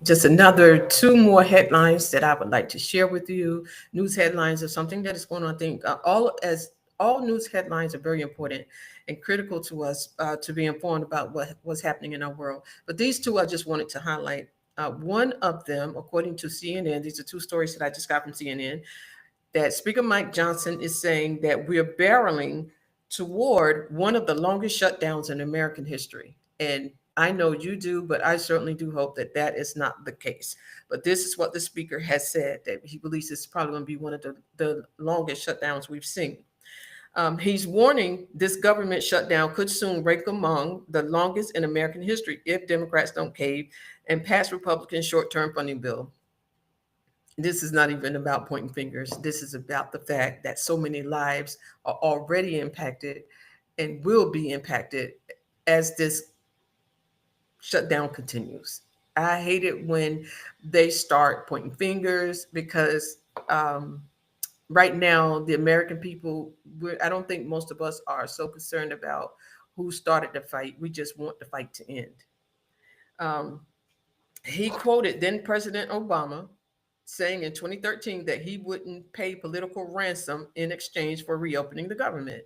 Just another two more headlines that I would like to share with you. News headlines of something that is going on. I think all news headlines are very important and critical to us to be informed about what's happening in our world. But these two I just wanted to highlight. One of them, according to CNN, these are two stories that I just got from CNN, that Speaker Mike Johnson is saying that we're barreling toward one of the longest shutdowns in American history. And I know you do, but I certainly do hope that that is not the case. But this is what the speaker has said, that he believes this is probably going to be one of the longest shutdowns we've seen. He's warning this government shutdown could soon rank among the longest in American history if Democrats don't cave and pass Republican short-term funding bill. This is not even about pointing fingers. This is about the fact that so many lives are already impacted and will be impacted as this shutdown continues. I hate it when they start pointing fingers because right now, the American people, I don't think most of us are so concerned about who started the fight. We just want the fight to end. Um, he quoted then President Obama saying in 2013 that he wouldn't pay political ransom in exchange for reopening the government.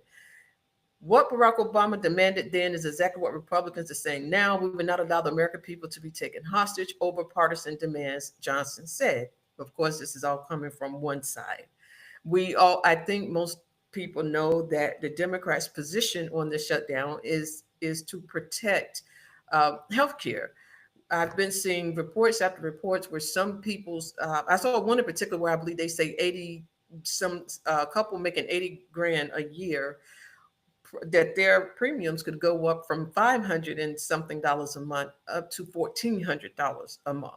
What Barack Obama demanded then is exactly what Republicans are saying now. We will not allow the American people to be taken hostage over partisan demands, Johnson said. Of course, this is all coming from one side. I think most people know that the Democrats' position on the shutdown is to protect health care. I've been seeing reports after reports where some people's, I saw one in particular where I believe they say 80, some couple making 80 grand a year, that their premiums could go up from 500 and something dollars a month up to $1,400 a month.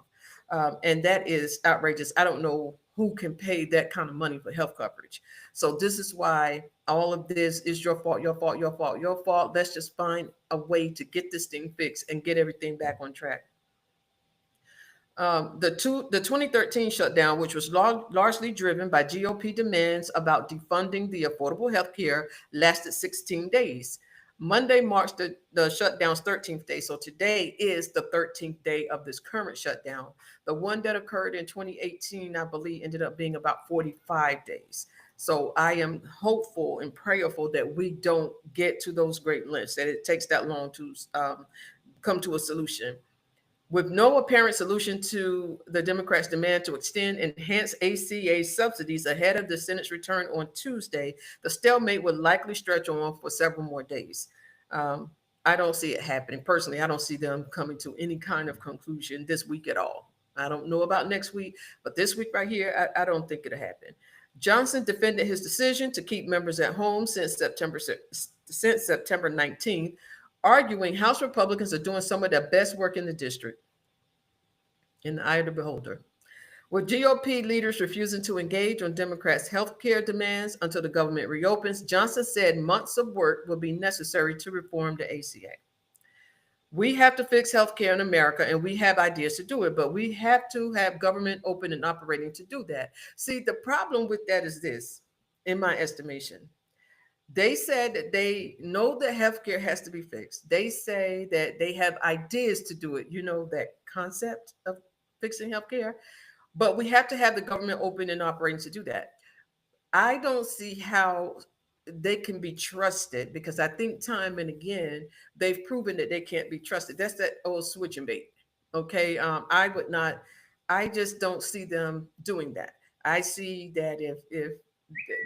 And that is outrageous. I don't know who can pay that kind of money for health coverage. So this is why all of this is your fault, your fault, your fault, your fault. Let's just find a way to get this thing fixed and get everything back on track. The 2013 shutdown, which was largely driven by GOP demands about defunding the Affordable Health Care, lasted 16 days. Monday marks the shutdown's 13th day. So today is the 13th day of this current shutdown. The one that occurred in 2018, I believe, ended up being about 45 days. So I am hopeful and prayerful that we don't get to those great lengths, that it takes that long to come to a solution. With no apparent solution to the Democrats' demand to extend enhanced ACA subsidies ahead of the Senate's return on Tuesday, the stalemate would likely stretch on for several more days. Um, I don't see it happening. Personally, I don't see them coming to any kind of conclusion this week at all. I don't know about next week, but this week right here, I don't think it'll happen. Johnson defended his decision to keep members at home since September 19th, arguing House Republicans are doing some of their best work in the district. In the eye of the beholder. With GOP leaders refusing to engage on Democrats' health care demands until the government reopens, Johnson said months of work will be necessary to reform the ACA. We have to fix health care in America, and we have ideas to do it, but we have to have government open and operating to do that. See, the problem with that is this, in my estimation. They said that they know that healthcare has to be fixed. They say that they have ideas to do it. You know, that concept of fixing healthcare, but we have to have the government open and operating to do that. I don't see how they can be trusted because I think time and again they've proven that they can't be trusted. That's that old switch and bait. Okay, I would not. I just don't see them doing that. I see that if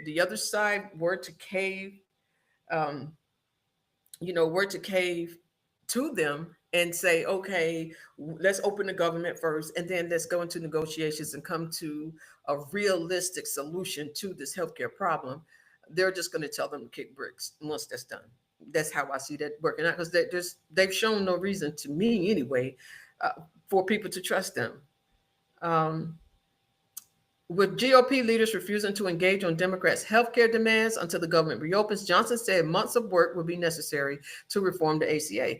the other side were to cave, um, were to cave to them and say, okay, let's open the government first, and then let's go into negotiations and come to a realistic solution to this healthcare problem, they're just going to tell them to kick bricks once that's done. That's how I see that working out because they've shown no reason to me anyway for people to trust them. Um, with GOP leaders refusing to engage on Democrats' healthcare demands until the government reopens, Johnson said months of work would be necessary to reform the ACA.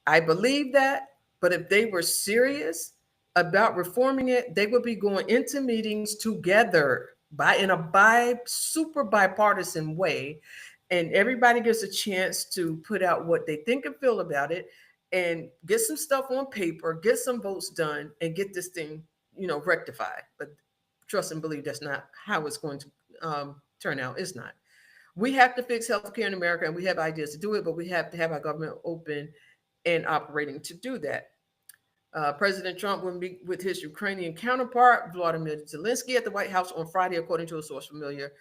I believe that, but if they were serious about reforming it, they would be going into meetings together in a super bipartisan way, and everybody gets a chance to put out what they think and feel about it. and get some stuff on paper, get some votes done, and get this thing, rectified. But trust and believe that's not how it's going to turn out. It's not. We have to fix healthcare in America, and we have ideas to do it, but we have to have our government open and operating to do that. President Trump will meet with his Ukrainian counterpart, Vladimir Zelensky, at the White House on Friday, according to a source familiar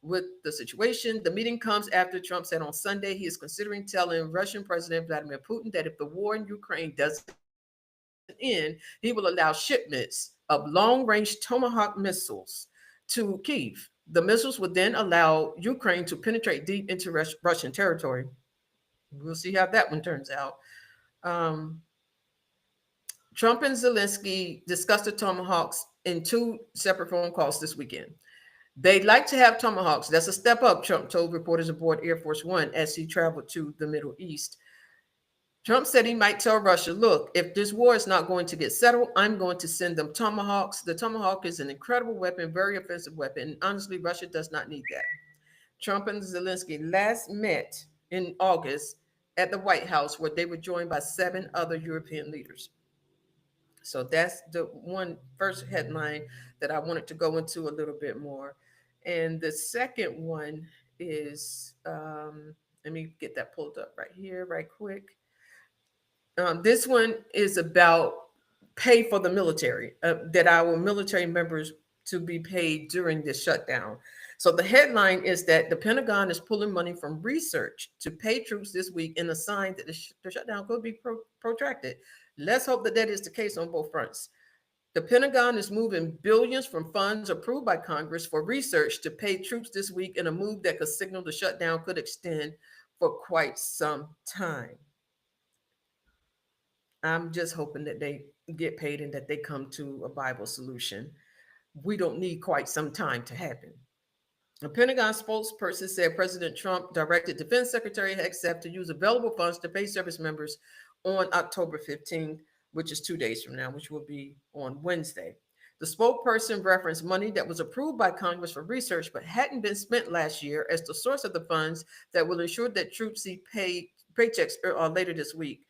with the situation. The meeting comes after Trump said on Sunday he is considering telling Russian President Vladimir Putin that if the war in Ukraine doesn't end, he will allow shipments of long range Tomahawk missiles to Kyiv. The missiles would then allow Ukraine to penetrate deep into Russian territory. We'll see how that one turns out. Trump and Zelensky discussed the Tomahawks in two separate phone calls this weekend. They'd like to have Tomahawks. That's a step up, Trump told reporters aboard Air Force One as he traveled to the Middle East. Trump said he might tell Russia, look, if this war is not going to get settled, I'm going to send them Tomahawks. The Tomahawk is an incredible weapon, very offensive weapon. And honestly, Russia does not need that. Trump and Zelensky last met in August at the White House, where they were joined by 7 other European leaders. So that's the one first headline that I wanted to go into a little bit more. And the second one is, let me get that pulled up right here, right quick. This one is about pay for the military, that our military members to be paid during this shutdown. So the headline is that the Pentagon is pulling money from research to pay troops this week in a sign that the shutdown could be protracted. Let's hope that that is the case on both fronts. The Pentagon is moving billions from funds approved by Congress for research to pay troops this week in a move that could signal the shutdown could extend for quite some time. I'm just hoping that they get paid and that they come to a viable solution. We don't need quite some time to happen. A Pentagon spokesperson said President Trump directed Defense Secretary Hegseth to use available funds to pay service members on October 15th, which is 2 days from now, which will be on Wednesday. The spokesperson referenced money that was approved by Congress for research but hadn't been spent last year as the source of the funds that will ensure that troops see paychecks later this week.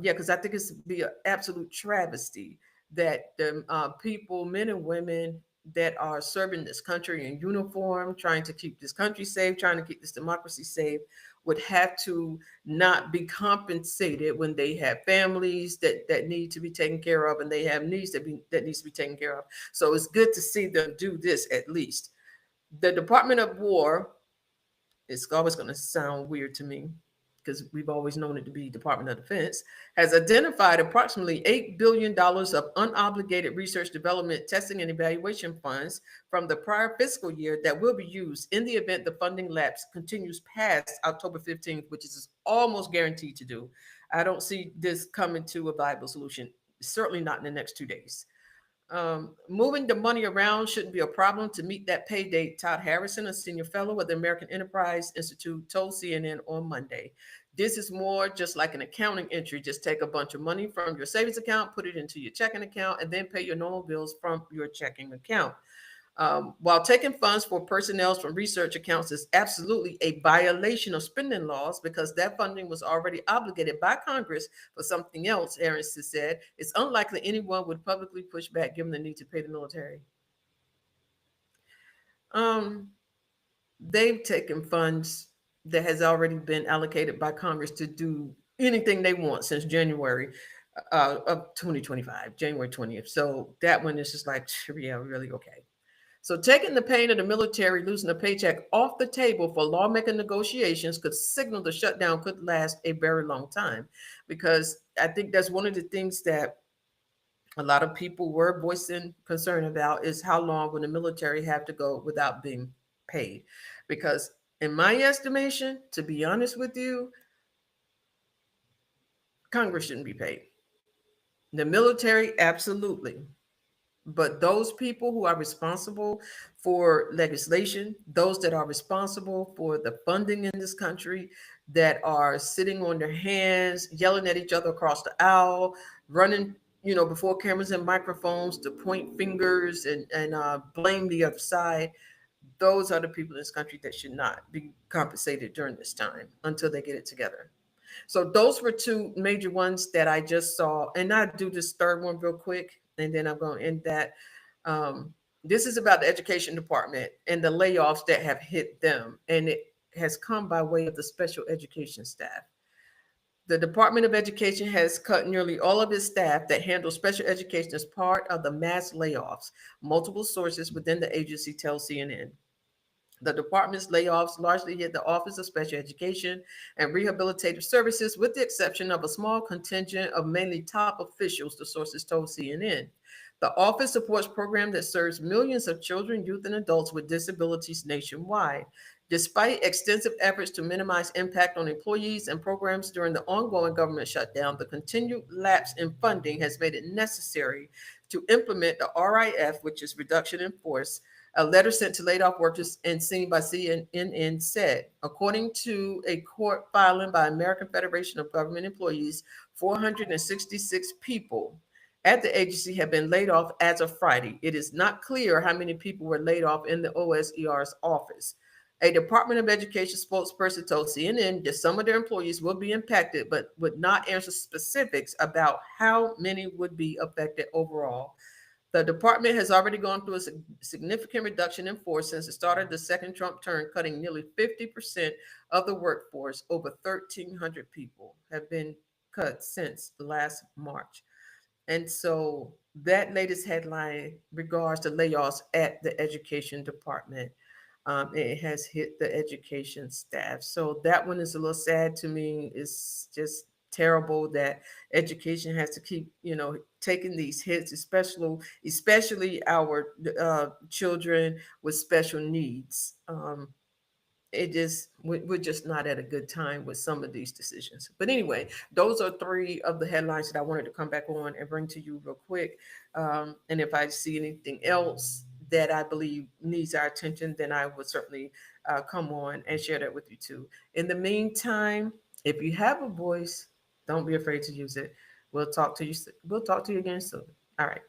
Because I think it's be an absolute travesty that the people, men and women that are serving this country in uniform, trying to keep this country safe, trying to keep this democracy safe, would have to not be compensated when they have families that need to be taken care of and they have needs that needs to be taken care of. So it's good to see them do this at least. The Department of War, it's always going to sound weird to me because we've always known it to be Department of Defense, has identified approximately $8 billion of unobligated research, development, testing, and evaluation funds from the prior fiscal year that will be used in the event the funding lapse continues past October 15th, which is almost guaranteed to do. I don't see this coming to a viable solution, certainly not in the next 2 days. Moving the money around shouldn't be a problem to meet that pay date, Todd Harrison, a senior fellow at the American Enterprise Institute, told CNN on Monday. This is more just like an accounting entry. Just take a bunch of money from your savings account, put it into your checking account, and then pay your normal bills from your checking account. While taking funds for personnel from research accounts is absolutely a violation of spending laws because that funding was already obligated by Congress for something else, Harrison said, it's unlikely anyone would publicly push back given the need to pay the military. They've taken funds that has already been allocated by Congress to do anything they want since January of 2025, January 20th. So that one is just like, yeah, really okay. So taking the pain of the military losing a paycheck off the table for lawmaking negotiations could signal the shutdown could last a very long time, because I think that's one of the things that a lot of people were voicing concern about is how long will the military have to go without being paid? Because in my estimation, to be honest with you, Congress shouldn't be paid. The military, absolutely. But those people who are responsible for legislation, those that are responsible for the funding in this country, that are sitting on their hands, yelling at each other across the aisle, running, before cameras and microphones to point fingers and blame the other side, those are the people in this country that should not be compensated during this time until they get it together. So those were two major ones that I just saw. And I do this third one real quick, and then I'm going to end that. Um, this is about the education department and the layoffs that have hit them. And it has come by way of the special education staff. The Department of Education has cut nearly all of its staff that handle special education as part of the mass layoffs. Multiple sources within the agency tell CNN. The department's layoffs largely hit the Office of Special Education and Rehabilitative Services, with the exception of a small contingent of mainly top officials, the sources told CNN. The office supports programs that serves millions of children, youth, and adults with disabilities nationwide. Despite extensive efforts to minimize impact on employees and programs during the ongoing government shutdown, the continued lapse in funding has made it necessary to implement the RIF, which is reduction in force. A letter sent to laid off workers and seen by CNN said, according to a court filing by American Federation of Government Employees, 466 people at the agency have been laid off as of Friday. It is not clear how many people were laid off in the OSER's office. A Department of Education spokesperson told CNN that some of their employees will be impacted, but would not answer specifics about how many would be affected overall. The department has already gone through a significant reduction in force since the start of the second Trump term, cutting nearly 50% of the workforce. Over 1,300 people have been cut since last March. And so that latest headline regards the layoffs at the education department. It has hit the education staff. So that one is a little sad to me. It's just terrible that education has to keep, taking these hits, especially our children with special needs. We're just not at a good time with some of these decisions. But anyway, those are three of the headlines that I wanted to come back on and bring to you real quick. And if I see anything else that I believe needs our attention, then I would certainly come on and share that with you too. In the meantime, if you have a voice, don't be afraid to use it. We'll talk to you again soon. All right.